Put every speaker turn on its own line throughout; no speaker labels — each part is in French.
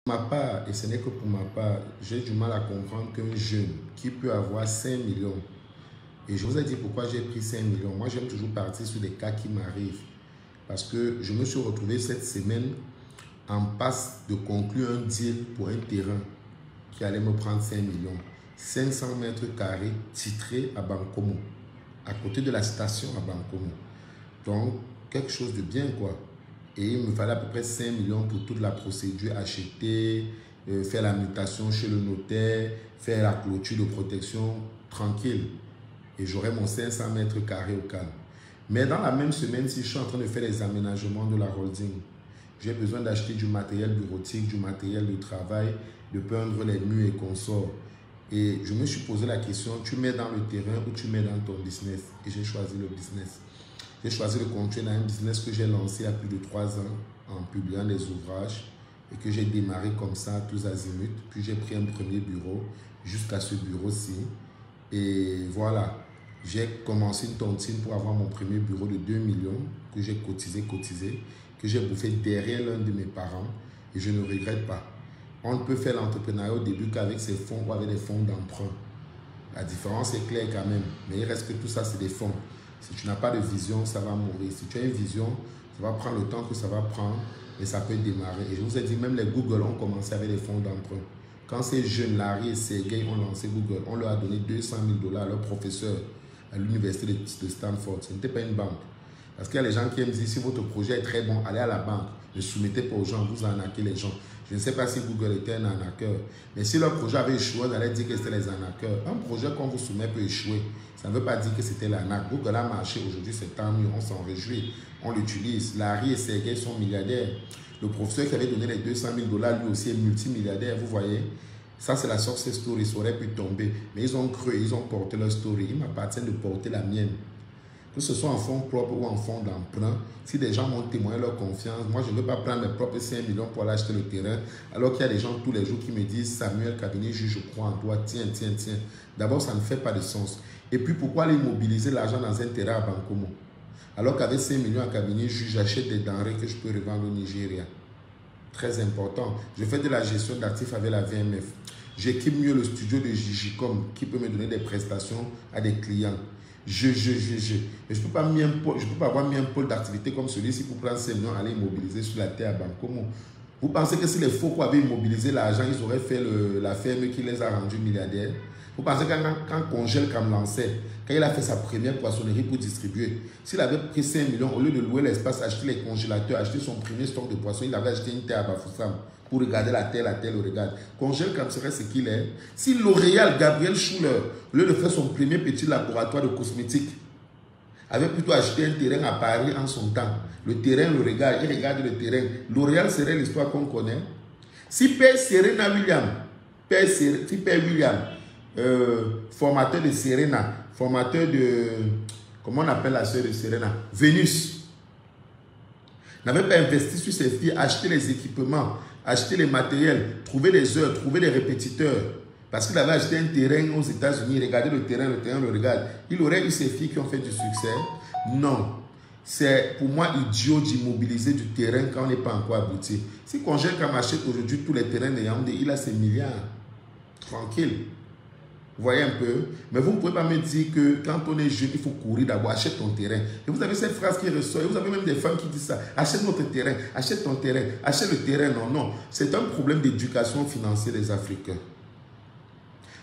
ma part, et ce n'est que pour ma part, j'ai du mal à comprendre qu'un jeune qui peut avoir 5 millions, et je vous ai dit pourquoi j'ai pris 5 millions. Moi, j'aime toujours partir sur des cas qui m'arrivent. Parce que je me suis retrouvé cette semaine en passe de conclure un deal pour un terrain qui allait me prendre 5 millions. 500 mètres carrés titrés à Bankomo, à côté de la station à Bankomo. Donc, quelque chose de bien, quoi. Et il me fallait à peu près 5 millions pour toute la procédure, acheter, faire la mutation chez le notaire, faire la clôture de protection, tranquille. Et j'aurai mon 500 mètres carrés au calme. Mais dans la même semaine, si je suis en train de faire les aménagements de la holding, j'ai besoin d'acheter du matériel bureautique, du matériel de travail, de peindre les murs et consorts. Et je me suis posé la question, tu mets dans le terrain ou tu mets dans ton business? Et j'ai choisi le business. J'ai choisi de continuer dans un business que j'ai lancé il y a plus de 3 ans en publiant des ouvrages et que j'ai démarré comme ça, tous azimuts. Puis j'ai pris un premier bureau jusqu'à ce bureau-ci. Et voilà, j'ai commencé une tontine pour avoir mon premier bureau de 2 millions que j'ai cotisé, que j'ai bouffé derrière l'un de mes parents et je ne regrette pas. On ne peut faire l'entrepreneuriat au début qu'avec ses fonds ou avec des fonds d'emprunt. La différence est claire quand même, mais il reste que tout ça, c'est des fonds. Si tu n'as pas de vision, ça va mourir. Si tu as une vision, ça va prendre le temps que ça va prendre et ça peut démarrer. Et je vous ai dit, même les Google ont commencé avec des fonds d'emprunt. Quand ces jeunes, Larry et Sergey, ont lancé Google, on leur a donné 200 000 $ à leur professeur à l'université de Stanford. Ce n'était pas une banque. Parce qu'il y a les gens qui aiment dire, si votre projet est très bon, allez à la banque. Ne soumettez pas aux gens, vous arnaquez les gens. Je ne sais pas si Google était un arnaqueur. Mais si leur projet avait échoué, on allait dire que c'était les arnaqueurs. Un projet qu'on vous soumet peut échouer. Ça ne veut pas dire que c'était l'arnaque. Google a marché aujourd'hui, c'est tant mieux, on s'en réjouit. On l'utilise. Larry et Sergey sont milliardaires. Le professeur qui avait donné les 200 000 $ lui aussi est multimilliardaire, vous voyez. Ça, c'est la success story, ça aurait pu tomber. Mais ils ont cru, ils ont porté leur story. Il m'appartient de porter la mienne. Que ce soit en fonds propres ou en fonds d'emprunt, si des gens m'ont témoigné leur confiance, moi je ne veux pas prendre mes propres 5 millions pour aller acheter le terrain, alors qu'il y a des gens tous les jours qui me disent, Samuel Cabinet, je crois en toi, tiens. D'abord, ça ne fait pas de sens. Et puis, pourquoi aller mobiliser l'argent dans un terrain à Bankomo? Alors qu'avec 5 millions à Cabinet, j'achète des denrées que je peux revendre au Nigeria. Très important. Je fais de la gestion d'actifs avec la VMF. J'équipe mieux le studio de Gigicom qui peut me donner des prestations à des clients. Mais je ne peux pas avoir mis un pôle d'activité comme celui-ci pour prendre 5 millions, aller immobiliser sur la terre à Bankomo. Vous pensez que si les Foucault avaient immobilisé l'argent, ils auraient fait la ferme qui les a rendus milliardaires? Vous pensez que quand Congèle Cam lançait, quand il a fait sa première poissonnerie pour distribuer, s'il avait pris 5 millions, au lieu de louer l'espace, acheter les congélateurs, acheter son premier stock de poissons, il avait acheté une terre à Bafoussam pour regarder la terre le regarde. Congèle Cam serait ce qu'il est. Si L'Oréal, Gabriel Schuller, au lieu de faire son premier petit laboratoire de cosmétiques, avait plutôt acheté un terrain à Paris en son temps, le terrain le regarde, il regarde le terrain. L'Oréal serait l'histoire qu'on connaît. Si Père Serena Williams, formateur de Serena, formateur de, comment on appelle la sœur de Serena, Vénus, n'avait pas investi sur ses filles, acheter les équipements, acheter les matériels, trouver les heures, trouver les répétiteurs, parce qu'il avait acheté un terrain aux États-Unis, regardez le terrain le regarde, il aurait eu ses filles qui ont fait du succès? Non. C'est pour moi idiot d'immobiliser du terrain quand on n'est pas encore abouti. Si Congèle Cam achète aujourd'hui tous les terrains de Yaoundé, il a ses milliards. Tranquille. Vous voyez un peu? Mais vous ne pouvez pas me dire que quand on est jeune, il faut courir d'abord, achète ton terrain. Et vous avez cette phrase qui ressort, et vous avez même des femmes qui disent ça, achète notre terrain, achète ton terrain, achète le terrain. Non. C'est un problème d'éducation financière des Africains.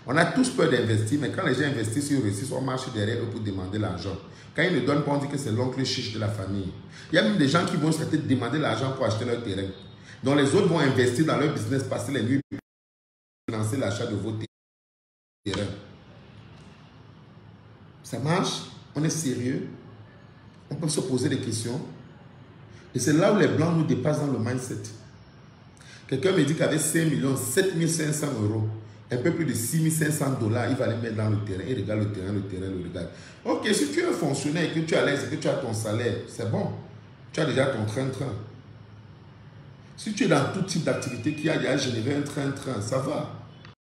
On a tous peur d'investir, mais quand les gens investissent, ils réussissent, on marche derrière eux pour demander l'argent. Quand ils ne donnent pas, on dit que c'est l'oncle chiche de la famille. Il y a même des gens qui vont se demander l'argent pour acheter leur terrain. Donc les autres vont investir dans leur business, passer les nuits pour financer l'achat de vos terrains. Ça marche, on est sérieux, on peut se poser des questions. Et c'est là où les Blancs nous dépassent dans le mindset. Quelqu'un me dit qu'avec 5 millions, 7 500 €, un peu plus de 6 500 $, il va les mettre dans le terrain. Il regarde le terrain, le regarde. Ok, si tu es un fonctionnaire et que tu es à l'aise et que tu as ton salaire, c'est bon. Tu as déjà ton train-train. Si tu es dans tout type d'activité qui a déjà généré un train-train, ça va.